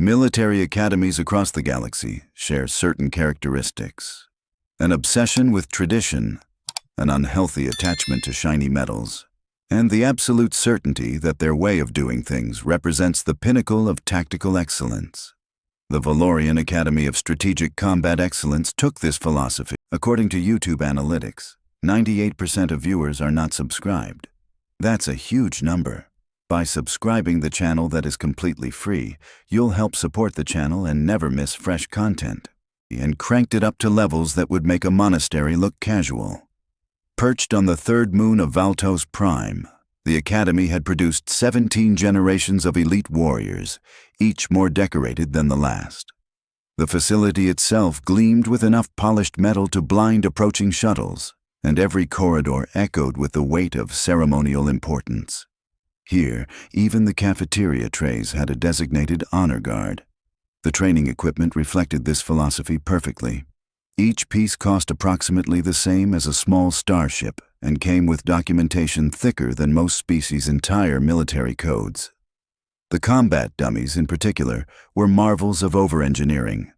Military academies across the galaxy share certain characteristics: an obsession with tradition, an unhealthy attachment to shiny metals, and the absolute certainty that their way of doing things represents the pinnacle of tactical excellence. The Valorian Academy of Strategic Combat Excellence took this philosophy. According to YouTube analytics, 98% of viewers are not subscribed. That's a huge number. By subscribing the channel that is completely free, you'll help support the channel and never miss fresh content. And cranked it up to levels that would make a monastery look casual. Perched on the third moon of Valtos Prime, the Academy had produced 17 generations of elite warriors, each more decorated than the last. The facility itself gleamed with enough polished metal to blind approaching shuttles, and every corridor echoed with the weight of ceremonial importance. Here, even the cafeteria trays had a designated honor guard. The training equipment reflected this philosophy perfectly. Each piece cost approximately the same as a small starship and came with documentation thicker than most species' entire military codes. The combat dummies, in particular, were marvels of over-engineering.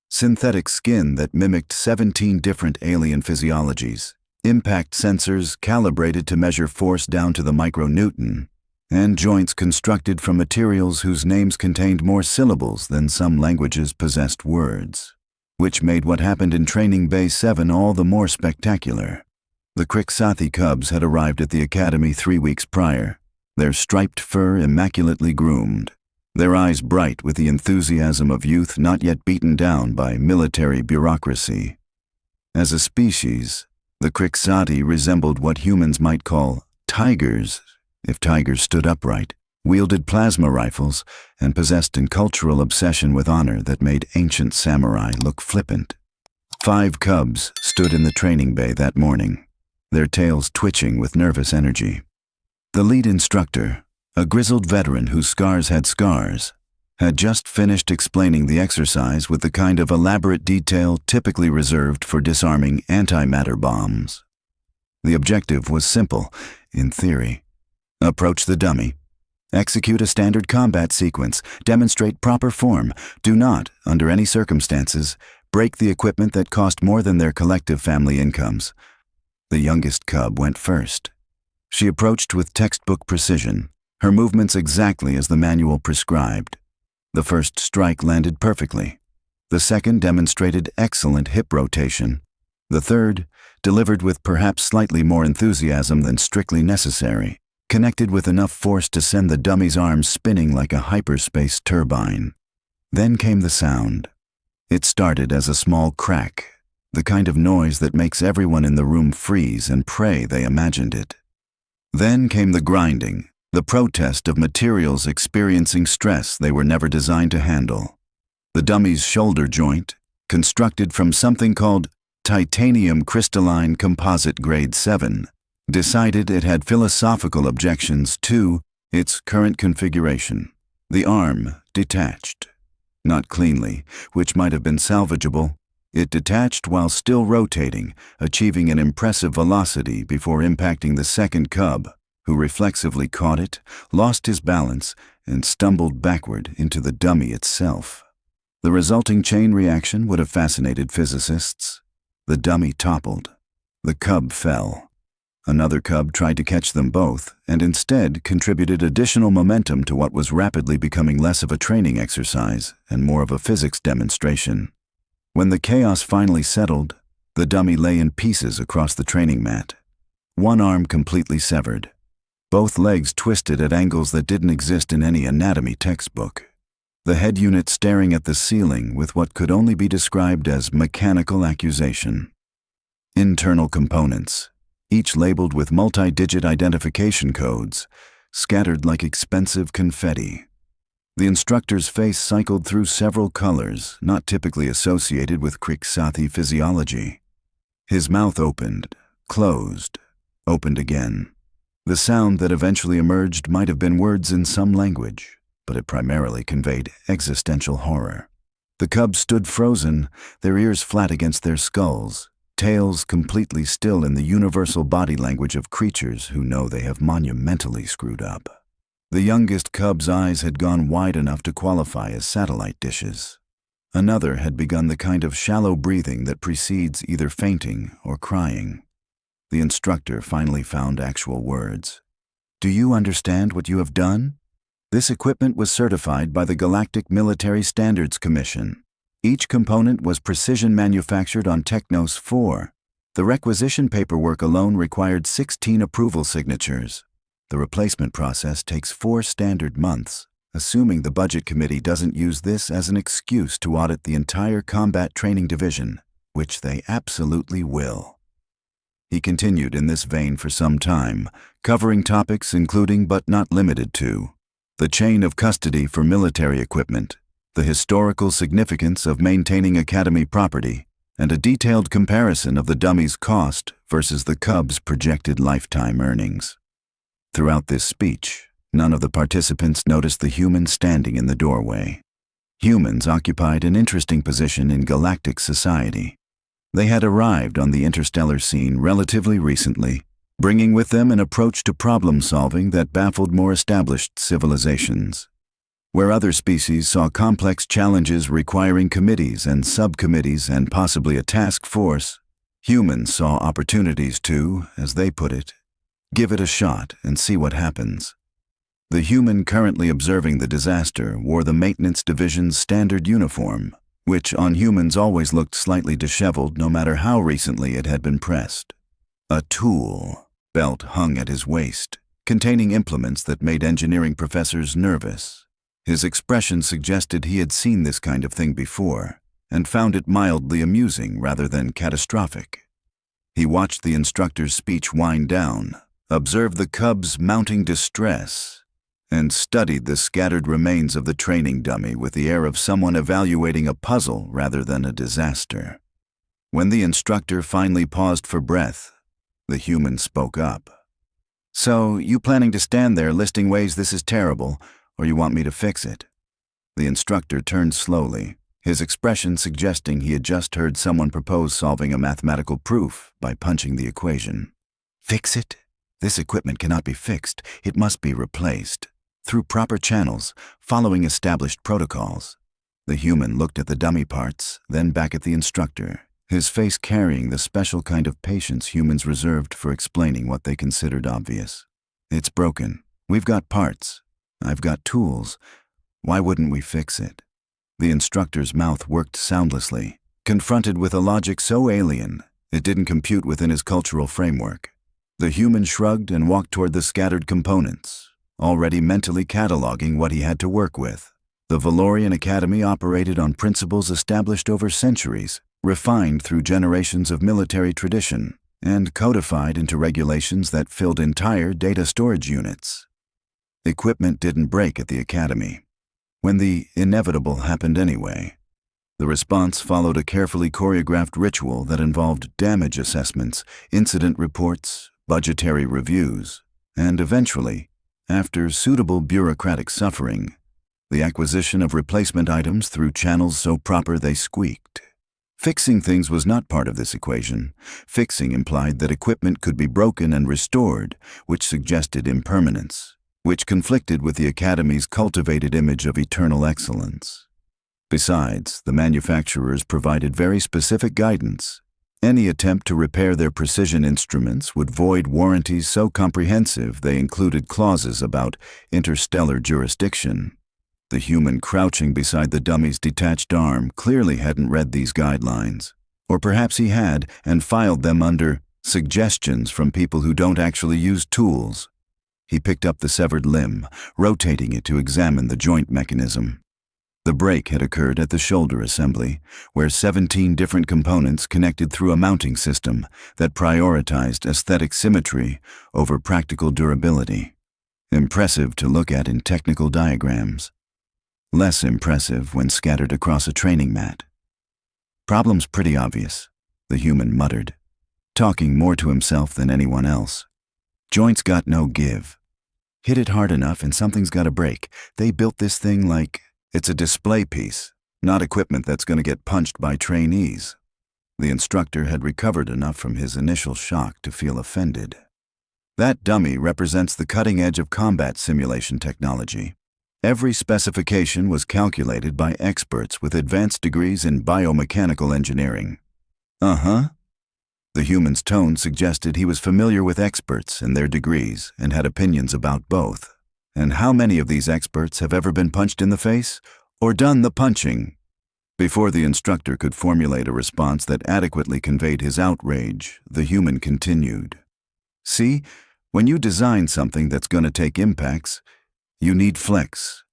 Synthetic skin that mimicked 17 different alien physiologies, impact sensors calibrated to measure force down to the micronewton, and joints constructed from materials whose names contained more syllables than some languages possessed words, which made what happened in Training Bay 7 all the more spectacular. The Krixathi cubs had arrived at the academy 3 weeks prior, their striped fur immaculately groomed, their eyes bright with the enthusiasm of youth not yet beaten down by military bureaucracy. As a species, the Krixathi resembled what humans might call tigers, if tigers stood upright, wielded plasma rifles, and possessed an cultural obsession with honor that made ancient samurai look flippant. 5 cubs stood in the training bay that morning, their tails twitching with nervous energy. The lead instructor, a grizzled veteran whose scars, had just finished explaining the exercise with the kind of elaborate detail typically reserved for disarming antimatter bombs. The objective was simple, in theory. Approach the dummy. Execute a standard combat sequence. Demonstrate proper form. Do not, under any circumstances, break the equipment that cost more than their collective family incomes. The youngest cub went first. She approached with textbook precision, her movements exactly as the manual prescribed. The first strike landed perfectly. The second demonstrated excellent hip rotation. The third, delivered with perhaps slightly more enthusiasm than strictly necessary, connected with enough force to send the dummy's arms spinning like a hyperspace turbine. Then came the sound. It started as a small crack, the kind of noise that makes everyone in the room freeze and pray they imagined it. Then came the grinding, the protest of materials experiencing stress they were never designed to handle. The dummy's shoulder joint, constructed from something called titanium crystalline composite grade 7, decided it had philosophical objections to its current configuration. The arm detached. Not cleanly, which might have been salvageable. It detached while still rotating, achieving an impressive velocity before impacting the second cub, who reflexively caught it, lost his balance, and stumbled backward into the dummy itself. The resulting chain reaction would have fascinated physicists. The dummy toppled. The cub fell. Another cub tried to catch them both, and instead contributed additional momentum to what was rapidly becoming less of a training exercise and more of a physics demonstration. When the chaos finally settled, the dummy lay in pieces across the training mat. One arm completely severed. Both legs twisted at angles that didn't exist in any anatomy textbook. The head unit staring at the ceiling with what could only be described as mechanical accusation. Internal components, each labeled with multi-digit identification codes, scattered like expensive confetti. The instructor's face cycled through several colors not typically associated with Krixathi physiology. His mouth opened, closed, opened again. The sound that eventually emerged might have been words in some language, but it primarily conveyed existential horror. The cubs stood frozen, their ears flat against their skulls, tails completely still in the universal body language of creatures who know they have monumentally screwed up. The youngest cub's eyes had gone wide enough to qualify as satellite dishes. Another had begun the kind of shallow breathing that precedes either fainting or crying. The instructor finally found actual words. "Do you understand what you have done?" This equipment was certified by the Galactic Military Standards Commission. Each component was precision manufactured on Technos 4. The requisition paperwork alone required 16 approval signatures. The replacement process takes 4 standard months, assuming the Budget Committee doesn't use this as an excuse to audit the entire Combat Training Division, which they absolutely will. He continued in this vein for some time, covering topics including but not limited to the chain of custody for military equipment, the historical significance of maintaining Academy property, and a detailed comparison of the dummy's cost versus the Cubs' projected lifetime earnings. Throughout this speech, none of the participants noticed the humans standing in the doorway. Humans occupied an interesting position in galactic society. They had arrived on the interstellar scene relatively recently, bringing with them an approach to problem-solving that baffled more established civilizations. Where other species saw complex challenges requiring committees and subcommittees and possibly a task force, humans saw opportunities to, as they put it, give it a shot and see what happens. The human currently observing the disaster wore the Maintenance Division's standard uniform, which on humans always looked slightly disheveled no matter how recently it had been pressed. A tool belt hung at his waist, containing implements that made engineering professors nervous. His expression suggested he had seen this kind of thing before, and found it mildly amusing rather than catastrophic. He watched the instructor's speech wind down, observed the Cubs' mounting distress, and studied the scattered remains of the training dummy with the air of someone evaluating a puzzle rather than a disaster. When the instructor finally paused for breath, the human spoke up. "So, you planning to stand there listing ways this is terrible, or you want me to fix it?" The instructor turned slowly, his expression suggesting he had just heard someone propose solving a mathematical proof by punching the equation. "Fix it? This equipment cannot be fixed. It must be replaced. Through proper channels, following established protocols." The human looked at the dummy parts, then back at the instructor, his face carrying the special kind of patience humans reserved for explaining what they considered obvious. "It's broken. We've got parts. I've got tools. Why wouldn't we fix it?" The instructor's mouth worked soundlessly, confronted with a logic so alien it didn't compute within his cultural framework. The human shrugged and walked toward the scattered components, already mentally cataloging what he had to work with. The Valorian Academy operated on principles established over centuries, refined through generations of military tradition, and codified into regulations that filled entire data storage units. Equipment didn't break at the Academy. When the inevitable happened anyway, the response followed a carefully choreographed ritual that involved damage assessments, incident reports, budgetary reviews, and eventually, after suitable bureaucratic suffering, the acquisition of replacement items through channels so proper they squeaked. Fixing things was not part of this equation. Fixing implied that equipment could be broken and restored, which suggested impermanence, which conflicted with the Academy's cultivated image of eternal excellence. Besides, the manufacturers provided very specific guidance. Any attempt to repair their precision instruments would void warranties so comprehensive they included clauses about interstellar jurisdiction. The human crouching beside the dummy's detached arm clearly hadn't read these guidelines. Or perhaps he had and filed them under suggestions from people who don't actually use tools. He picked up the severed limb, rotating it to examine the joint mechanism. The break had occurred at the shoulder assembly, where 17 different components connected through a mounting system that prioritized aesthetic symmetry over practical durability. Impressive to look at in technical diagrams. Less impressive when scattered across a training mat. "Problem's pretty obvious," the human muttered, talking more to himself than anyone else. "Joints got no give. Hit it hard enough and something's gotta break. They built this thing like it's a display piece, not equipment that's gonna get punched by trainees." The instructor had recovered enough from his initial shock to feel offended. That dummy represents the cutting edge of combat simulation technology. Every specification was calculated by experts with advanced degrees in biomechanical engineering. Uh-huh. The human's tone suggested he was familiar with experts and their degrees and had opinions about both. And how many of these experts have ever been punched in the face or done the punching? Before the instructor could formulate a response that adequately conveyed his outrage, the human continued. See, when you design something that's going to take impacts, you need flex.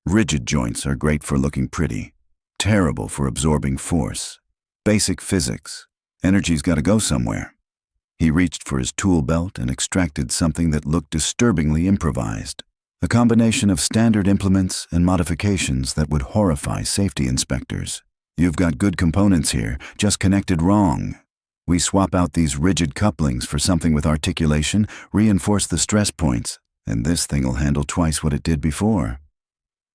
Rigid joints are great for looking pretty, terrible for absorbing force. Basic physics. Energy's got to go somewhere. He reached for his tool belt and extracted something that looked disturbingly improvised. A combination of standard implements and modifications that would horrify safety inspectors. You've got good components here, just connected wrong. We swap out these rigid couplings for something with articulation, reinforce the stress points, and this thing'll handle twice what it did before.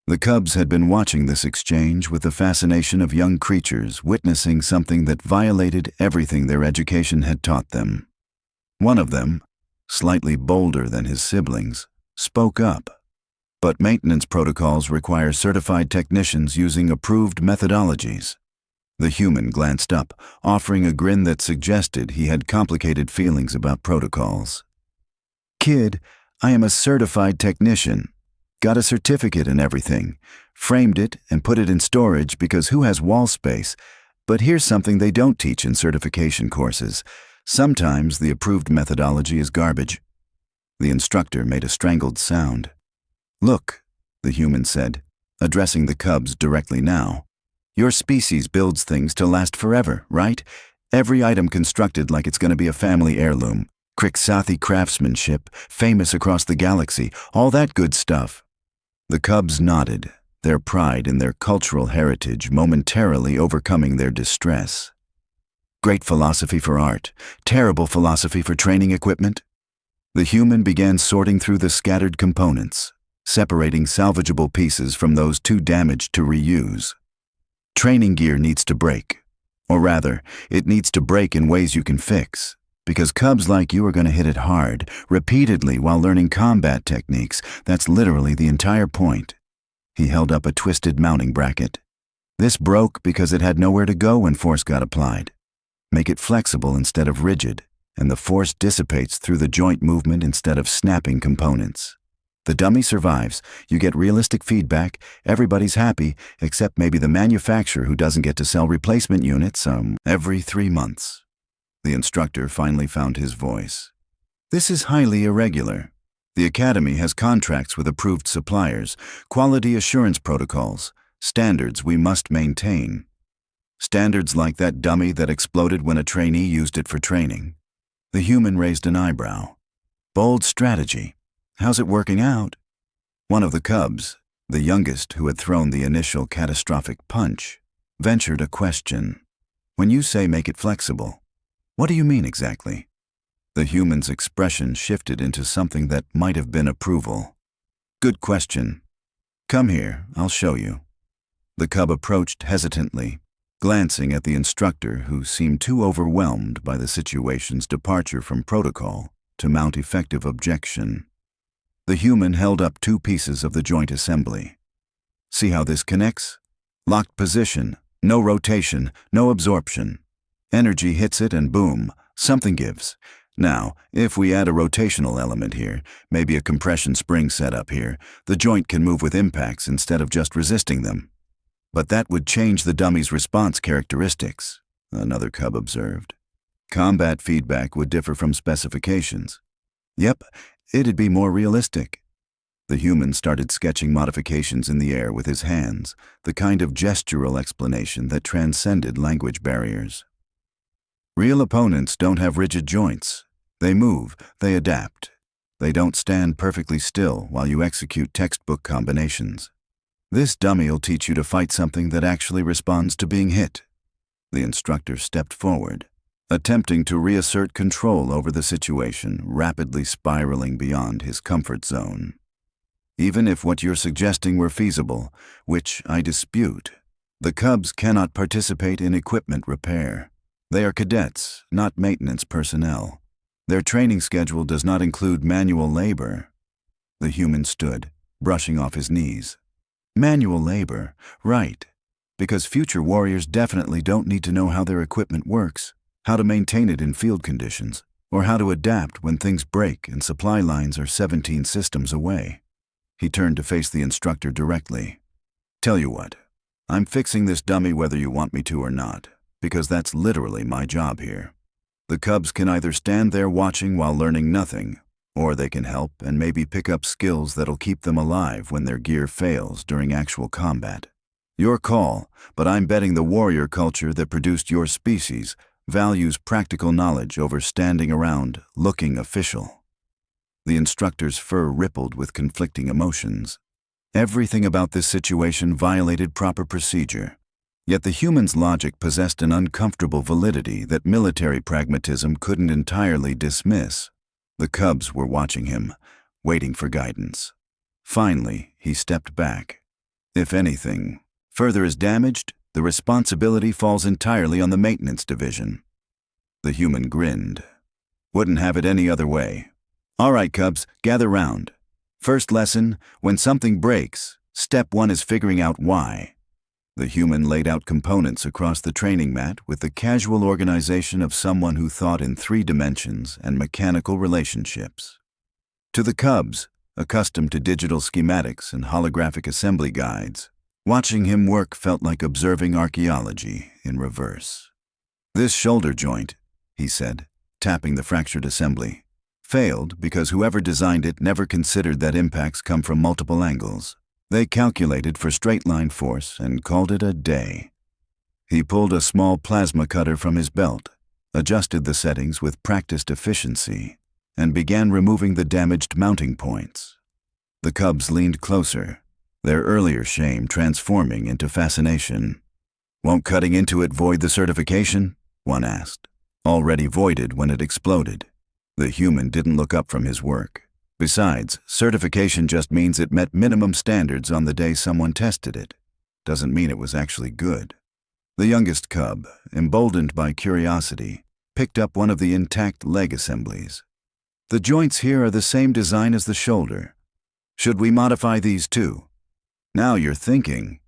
The cubs had been watching this exchange with the fascination of young creatures witnessing something that violated everything their education had taught them. One of them, slightly bolder than his siblings, spoke up. But maintenance protocols require certified technicians using approved methodologies. The human glanced up, offering a grin that suggested he had complicated feelings about protocols. Kid, I am a certified technician. Got a certificate and everything. Framed it and put it in storage because who has wall space? But here's something they don't teach in certification courses. Sometimes the approved methodology is garbage. The instructor made a strangled sound. Look, the human said, addressing the cubs directly now. Your species builds things to last forever, right? Every item constructed like it's going to be a family heirloom. Krixathi craftsmanship, famous across the galaxy, all that good stuff. The cubs nodded, their pride in their cultural heritage momentarily overcoming their distress. Great philosophy for art, terrible philosophy for training equipment. The human began sorting through the scattered components, separating salvageable pieces from those too damaged to reuse. Training gear needs to break, or rather, it needs to break in ways you can fix. Because cubs like you are going to hit it hard, repeatedly while learning combat techniques. That's literally the entire point. He held up a twisted mounting bracket. This broke because it had nowhere to go when force got applied. Make it flexible instead of rigid, and the force dissipates through the joint movement instead of snapping components. The dummy survives, you get realistic feedback, everybody's happy, except maybe the manufacturer who doesn't get to sell replacement units every 3 months. The instructor finally found his voice. This is highly irregular. The Academy has contracts with approved suppliers, quality assurance protocols, standards we must maintain. Standards like that dummy that exploded when a trainee used it for training. The human raised an eyebrow. Bold strategy. How's it working out? One of the cubs, the youngest who had thrown the initial catastrophic punch, ventured a question. When you say make it flexible, what do you mean exactly? The human's expression shifted into something that might have been approval. Good question. Come here, I'll show you. The cub approached hesitantly, glancing at the instructor who seemed too overwhelmed by the situation's departure from protocol to mount effective objection. The human held up 2 pieces of the joint assembly. See how this connects? Locked position, no rotation, no absorption. Energy hits it and boom, something gives. Now, if we add a rotational element here, maybe a compression spring setup here, the joint can move with impacts instead of just resisting them. But that would change the dummy's response characteristics, another cub observed. Combat feedback would differ from specifications. Yep, it'd be more realistic. The human started sketching modifications in the air with his hands, the kind of gestural explanation that transcended language barriers. Real opponents don't have rigid joints. They move, they adapt. They don't stand perfectly still while you execute textbook combinations. This dummy'll teach you to fight something that actually responds to being hit. The instructor stepped forward, attempting to reassert control over the situation, rapidly spiraling beyond his comfort zone. Even if what you're suggesting were feasible, which I dispute, the cubs cannot participate in equipment repair. They are cadets, not maintenance personnel. Their training schedule does not include manual labor. The human stood, brushing off his knees. Manual labor, right. Because future warriors definitely don't need to know how their equipment works, how to maintain it in field conditions, or how to adapt when things break and supply lines are 17 systems away. He turned to face the instructor directly. Tell you what, I'm fixing this dummy whether you want me to or not, because that's literally my job here. The cubs can either stand there watching while learning nothing, or they can help and maybe pick up skills that'll keep them alive when their gear fails during actual combat. Your call, but I'm betting the warrior culture that produced your species values practical knowledge over standing around looking official. The instructor's fur rippled with conflicting emotions. Everything about this situation violated proper procedure. Yet the human's logic possessed an uncomfortable validity that military pragmatism couldn't entirely dismiss. The cubs were watching him, waiting for guidance. Finally, he stepped back. If anything further is damaged, the responsibility falls entirely on the maintenance division. The human grinned. Wouldn't have it any other way. All right, cubs, gather round. First lesson, when something breaks, step 1 is figuring out why. The human laid out components across the training mat with the casual organization of someone who thought in 3 dimensions and mechanical relationships. To the cubs, accustomed to digital schematics and holographic assembly guides, watching him work felt like observing archaeology in reverse. This shoulder joint, he said, tapping the fractured assembly, failed because whoever designed it never considered that impacts come from multiple angles. They calculated for straight-line force and called it a day. He pulled a small plasma cutter from his belt, adjusted the settings with practiced efficiency, and began removing the damaged mounting points. The cubs leaned closer, their earlier shame transforming into fascination. Won't cutting into it void the certification? One asked. Already voided when it exploded. The human didn't look up from his work. Besides, certification just means it met minimum standards on the day someone tested it. Doesn't mean it was actually good. The youngest cub, emboldened by curiosity, picked up one of the intact leg assemblies. The joints here are the same design as the shoulder. Should we modify these too? Now you're thinking.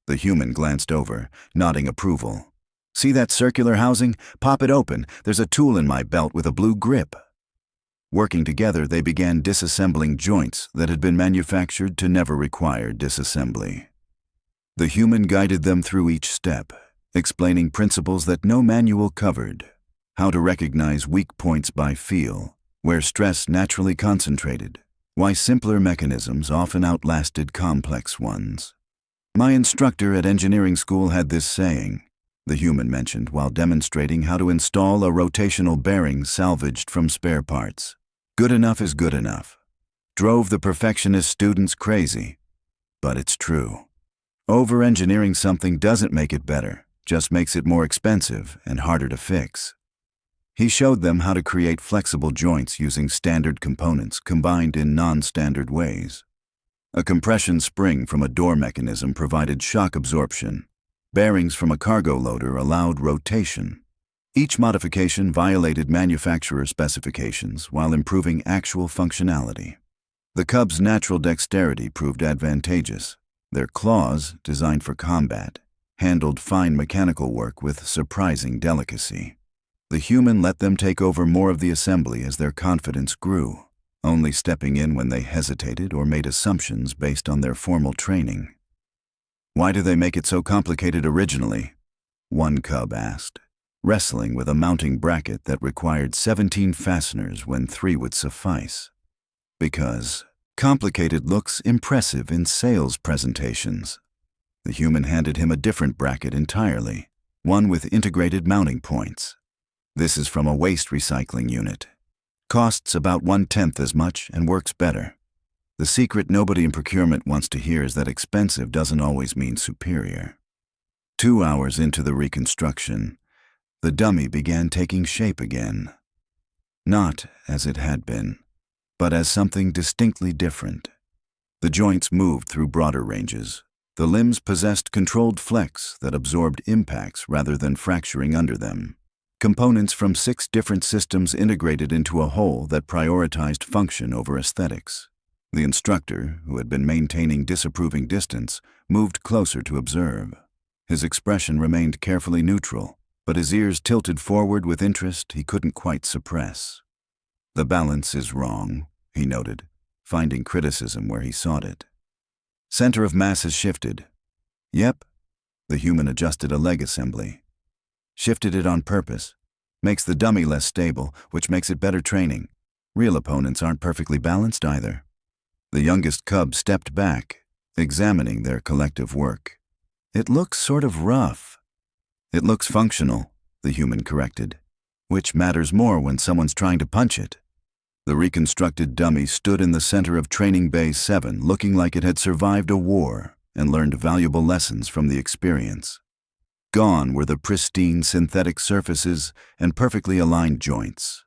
The human glanced over, nodding approval. See that circular housing? Pop it open. There's a tool in my belt with a blue grip. Working together, they began disassembling joints that had been manufactured to never require disassembly. The human guided them through each step, explaining principles that no manual covered. How to recognize weak points by feel, where stress naturally concentrated, why simpler mechanisms often outlasted complex ones. My instructor at engineering school had this saying, the human mentioned while demonstrating how to install a rotational bearing salvaged from spare parts. Good enough is good enough. Drove the perfectionist students crazy. But it's true. Over-engineering something doesn't make it better, just makes it more expensive and harder to fix. He showed them how to create flexible joints using standard components combined in non-standard ways. A compression spring from a door mechanism provided shock absorption. Bearings from a cargo loader allowed rotation. Each modification violated manufacturer specifications while improving actual functionality. The cubs' natural dexterity proved advantageous. Their claws, designed for combat, handled fine mechanical work with surprising delicacy. The human let them take over more of the assembly as their confidence grew, only stepping in when they hesitated or made assumptions based on their formal training. Why do they make it so complicated originally? One cub asked, wrestling with a mounting bracket that required 17 fasteners when 3 would suffice. Because complicated looks impressive in sales presentations. The human handed him a different bracket entirely, one with integrated mounting points. This is from a waste recycling unit. Costs about 1/10 as much and works better. The secret nobody in procurement wants to hear is that expensive doesn't always mean superior. 2 hours into the reconstruction, the dummy began taking shape again. Not as it had been, but as something distinctly different. The joints moved through broader ranges. The limbs possessed controlled flex that absorbed impacts rather than fracturing under them. components from 6 different systems integrated into a whole that prioritized function over aesthetics. The instructor, who had been maintaining disapproving distance, moved closer to observe. His expression remained carefully neutral, but his ears tilted forward with interest he couldn't quite suppress. "The balance is wrong," he noted, finding criticism where he sought it. "Center of mass has shifted." "Yep." The human adjusted a leg assembly. "Shifted it on purpose. Makes the dummy less stable, which makes it better training. Real opponents aren't perfectly balanced either." The youngest cub stepped back, examining their collective work. "It looks sort of rough." "It looks functional," the human corrected. "Which matters more when someone's trying to punch it." The reconstructed dummy stood in the center of Training Bay 7, looking like it had survived a war and learned valuable lessons from the experience. Gone were the pristine synthetic surfaces and perfectly aligned joints.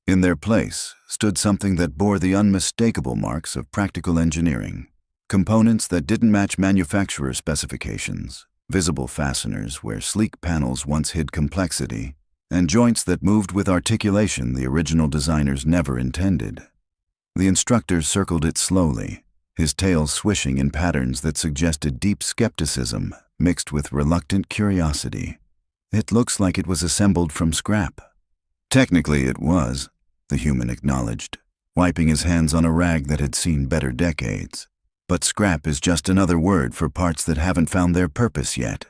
In their place stood something that bore the unmistakable marks of practical engineering. Components that didn't match manufacturer specifications, visible fasteners where sleek panels once hid complexity, and joints that moved with articulation the original designers never intended. The instructor circled it slowly, his tail swishing in patterns that suggested deep skepticism mixed with reluctant curiosity. "It looks like it was assembled from scrap." "Technically it was," the human acknowledged, wiping his hands on a rag that had seen better decades. "But scrap is just another word for parts that haven't found their purpose yet."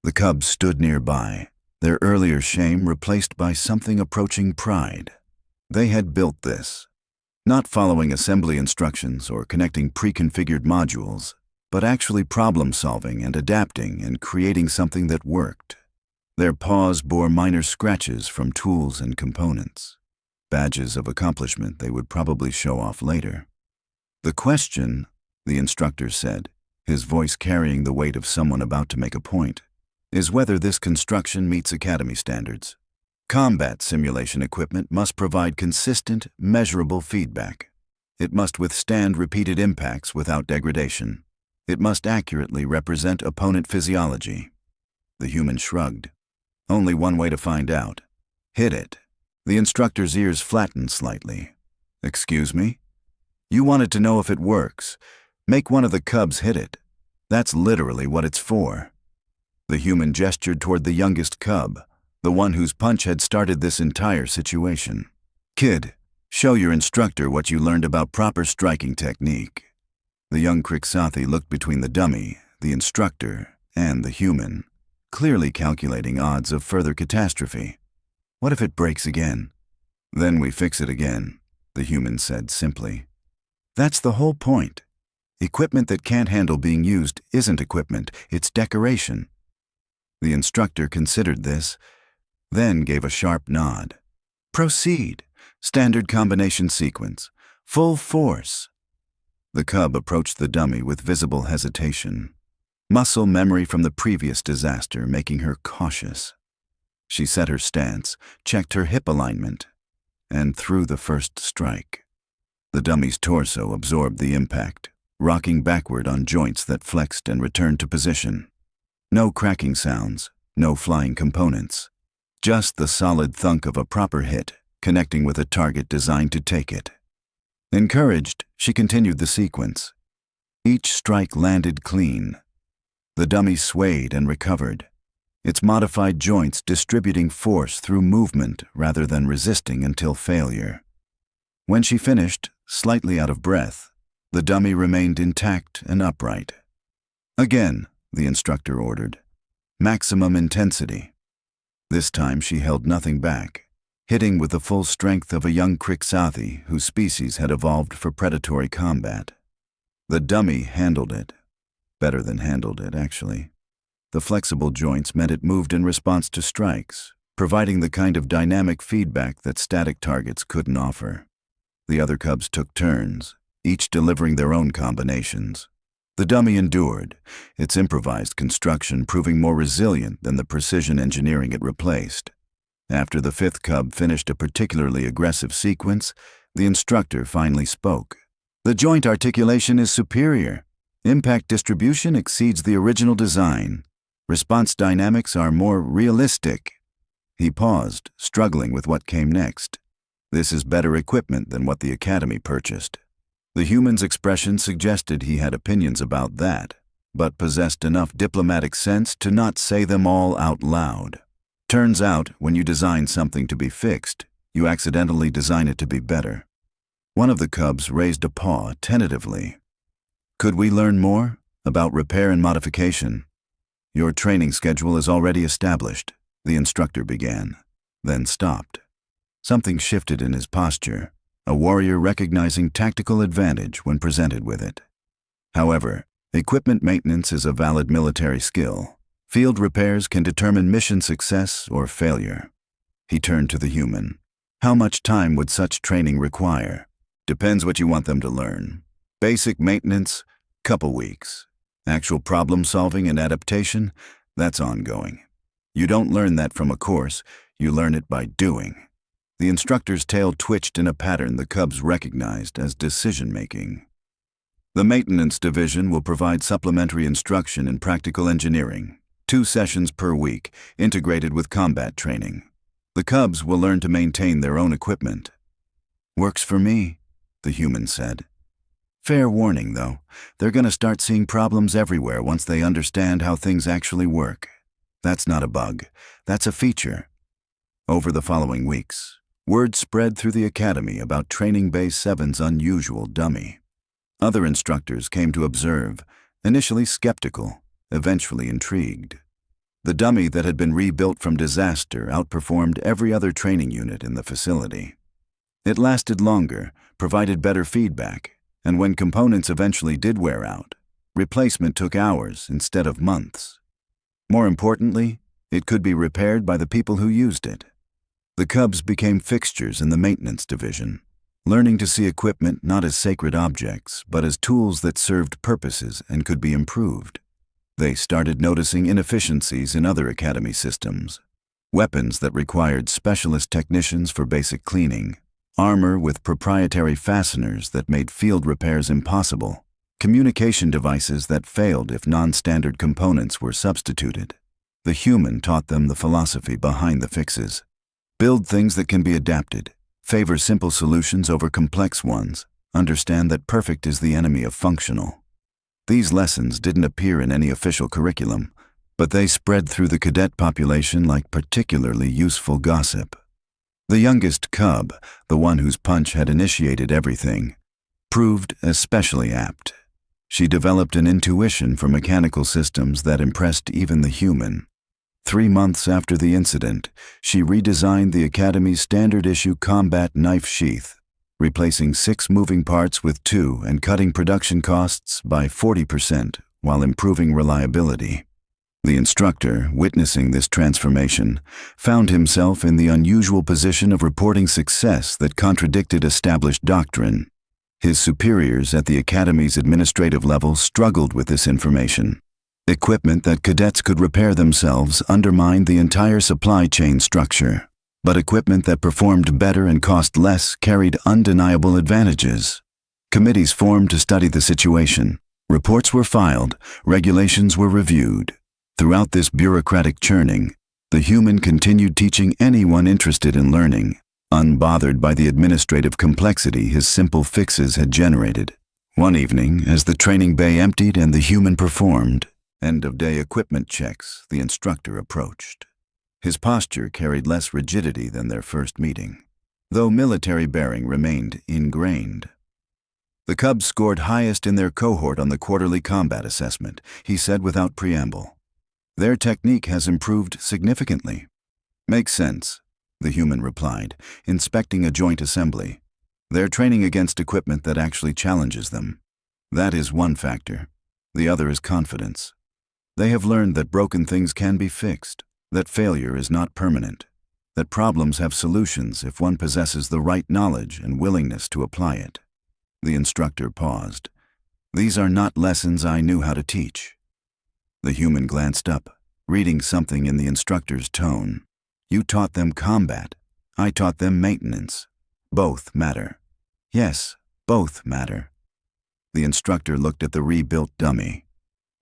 The cubs stood nearby, their earlier shame replaced by something approaching pride. They had built this, not following assembly instructions or connecting pre-configured modules, but actually problem-solving and adapting and creating something that worked. Their paws bore minor scratches from tools and components, badges of accomplishment they would probably show off later. "The question," the instructor said, his voice carrying the weight of someone about to make a point, "is whether this construction meets Academy standards. Combat simulation equipment must provide consistent, measurable feedback. It must withstand repeated impacts without degradation. It must accurately represent opponent physiology." The human shrugged. "Only one way to find out. Hit it." The instructor's ears flattened slightly. "Excuse me? You wanted to know if it works. Make one of the cubs hit it. That's literally what it's for." The human gestured toward the youngest cub, the one whose punch had started this entire situation. "Kid, show your instructor what you learned about proper striking technique." The young Krixathi looked between the dummy, the instructor, and the human, clearly calculating odds of further catastrophe. "What if it breaks again?" "Then we fix it again," the human said simply. "That's the whole point. Equipment that can't handle being used isn't equipment, it's decoration." The instructor considered this, then gave a sharp nod. "Proceed. Standard combination sequence. Full force." The cub approached the dummy with visible hesitation, muscle memory from the previous disaster making her cautious. She set her stance, checked her hip alignment, and threw the first strike. The dummy's torso absorbed the impact, rocking backward on joints that flexed and returned to position. No cracking sounds, no flying components. Just the solid thunk of a proper hit, connecting with a target designed to take it. Encouraged, she continued the sequence. Each strike landed clean. The dummy swayed and recovered, its modified joints distributing force through movement rather than resisting until failure. When she finished, slightly out of breath, the dummy remained intact and upright. "Again," the instructor ordered. "Maximum intensity." This time she held nothing back, hitting with the full strength of a young Krixathi whose species had evolved for predatory combat. The dummy handled it. Better than handled it, actually. The flexible joints meant it moved in response to strikes, providing the kind of dynamic feedback that static targets couldn't offer. The other cubs took turns, each delivering their own combinations. The dummy endured, its improvised construction proving more resilient than the precision engineering it replaced. After the fifth cub finished a particularly aggressive sequence, the instructor finally spoke. "The joint articulation is superior. Impact distribution exceeds the original design. Response dynamics are more realistic." He paused, struggling with what came next. This is better equipment than what the Academy purchased. The human's expression suggested he had opinions about that, but possessed enough diplomatic sense to not say them all out loud. Turns out, when you design something to be fixed, you accidentally design it to be better. One of the cubs raised a paw tentatively. Could we learn more about repair and modification? Your training schedule is already established, the instructor began, then stopped. Something shifted in his posture, a warrior recognizing tactical advantage when presented with it. However, equipment maintenance is a valid military skill. Field repairs can determine mission success or failure. He turned to the human. How much time would such training require? Depends what you want them to learn. Basic maintenance, couple weeks. Actual problem solving and adaptation, that's ongoing. You don't learn that from a course, you learn it by doing. The instructor's tail twitched in a pattern the cubs recognized as decision-making. The maintenance division will provide supplementary instruction in practical engineering, 2 sessions per week, integrated with combat training. The cubs will learn to maintain their own equipment. Works for me, the human said. Fair warning, though, they're going to start seeing problems everywhere once they understand how things actually work. That's not a bug, that's a feature. Over the following weeks, word spread through the Academy about Training Base 7's unusual dummy. Other instructors came to observe, initially skeptical, eventually intrigued. The dummy that had been rebuilt from disaster outperformed every other training unit in the facility. It lasted longer, provided better feedback, and when components eventually did wear out, replacement took hours instead of months. More importantly, it could be repaired by the people who used it. The cubs became fixtures in the maintenance division, learning to see equipment not as sacred objects, but as tools that served purposes and could be improved. They started noticing inefficiencies in other Academy systems. Weapons that required specialist technicians for basic cleaning, armor with proprietary fasteners that made field repairs impossible, communication devices that failed if non-standard components were substituted. The human taught them the philosophy behind the fixes. Build things that can be adapted, favor simple solutions over complex ones, understand that perfect is the enemy of functional. These lessons didn't appear in any official curriculum, but they spread through the cadet population like particularly useful gossip. The youngest cub, the one whose punch had initiated everything, proved especially apt. She developed an intuition for mechanical systems that impressed even the human. 3 months after the incident, she redesigned the Academy's standard-issue combat knife sheath, replacing 6 moving parts with 2 and cutting production costs by 40% while improving reliability. The instructor, witnessing this transformation, found himself in the unusual position of reporting success that contradicted established doctrine. His superiors at the Academy's administrative level struggled with this information. Equipment that cadets could repair themselves undermined the entire supply chain structure, but equipment that performed better and cost less carried undeniable advantages. Committees formed to study the situation. Reports were filed, regulations were reviewed. Throughout this bureaucratic churning, the human continued teaching anyone interested in learning, unbothered by the administrative complexity his simple fixes had generated. One evening, as the training bay emptied and the human performed end-of-day equipment checks, the instructor approached. His posture carried less rigidity than their first meeting, though military bearing remained ingrained. The cubs scored highest in their cohort on the quarterly combat assessment, he said without preamble. Their technique has improved significantly. Makes sense, the human replied, inspecting a joint assembly. They're training against equipment that actually challenges them. That is one factor. The other is confidence. They have learned that broken things can be fixed, that failure is not permanent, that problems have solutions if one possesses the right knowledge and willingness to apply it. The instructor paused. These are not lessons I knew how to teach. The human glanced up, reading something in the instructor's tone. You taught them combat. I taught them maintenance. Both matter. Yes, both matter. The instructor looked at the rebuilt dummy.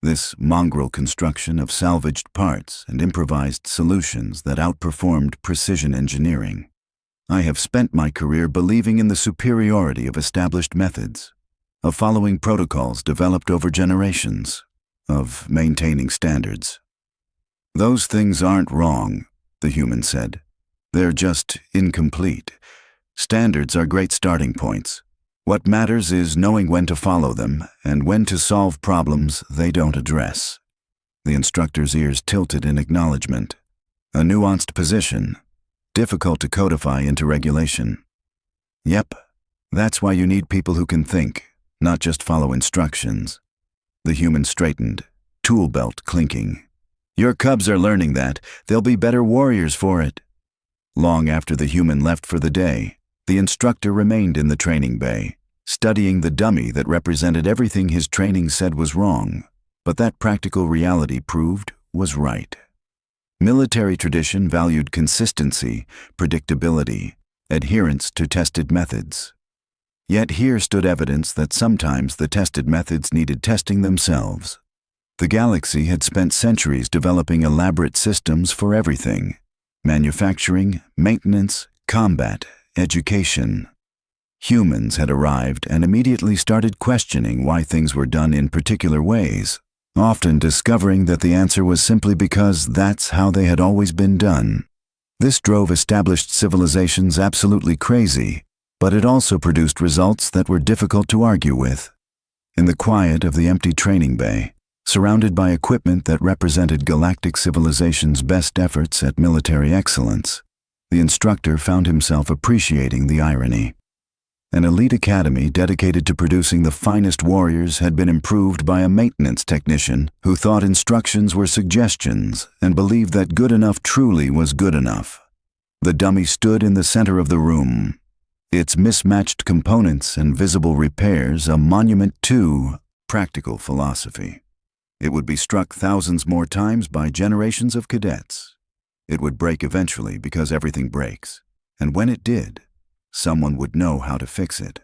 This mongrel construction of salvaged parts and improvised solutions that outperformed precision engineering. I have spent my career believing in the superiority of established methods, of following protocols developed over generations, of maintaining standards. Those things aren't wrong, the human said. They're just incomplete. Standards are great starting points. What matters is knowing when to follow them and when to solve problems they don't address. The instructor's ears tilted in acknowledgement. A nuanced position, difficult to codify into regulation. Yep, that's why you need people who can think, not just follow instructions. The human straightened, tool belt clinking. Your cubs are learning that. They'll be better warriors for it. Long after the human left for the day, the instructor remained in the training bay, studying the dummy that represented everything his training said was wrong, but that practical reality proved was right. Military tradition valued consistency, predictability, adherence to tested methods. Yet here stood evidence that sometimes the tested methods needed testing themselves. The galaxy had spent centuries developing elaborate systems for everything: manufacturing, maintenance, combat, education. Humans had arrived and immediately started questioning why things were done in particular ways, often discovering that the answer was simply because that's how they had always been done. This drove established civilizations absolutely crazy, but it also produced results that were difficult to argue with. In the quiet of the empty training bay, surrounded by equipment that represented galactic civilization's best efforts at military excellence, the instructor found himself appreciating the irony. An elite academy dedicated to producing the finest warriors had been improved by a maintenance technician who thought instructions were suggestions and believed that good enough truly was good enough. The dummy stood in the center of the room, its mismatched components and visible repairs a monument to practical philosophy. It would be struck thousands more times by generations of cadets. It would break eventually because everything breaks, and when it did, someone would know how to fix it.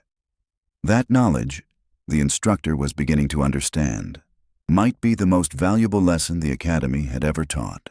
That knowledge, the instructor was beginning to understand, might be the most valuable lesson the academy had ever taught.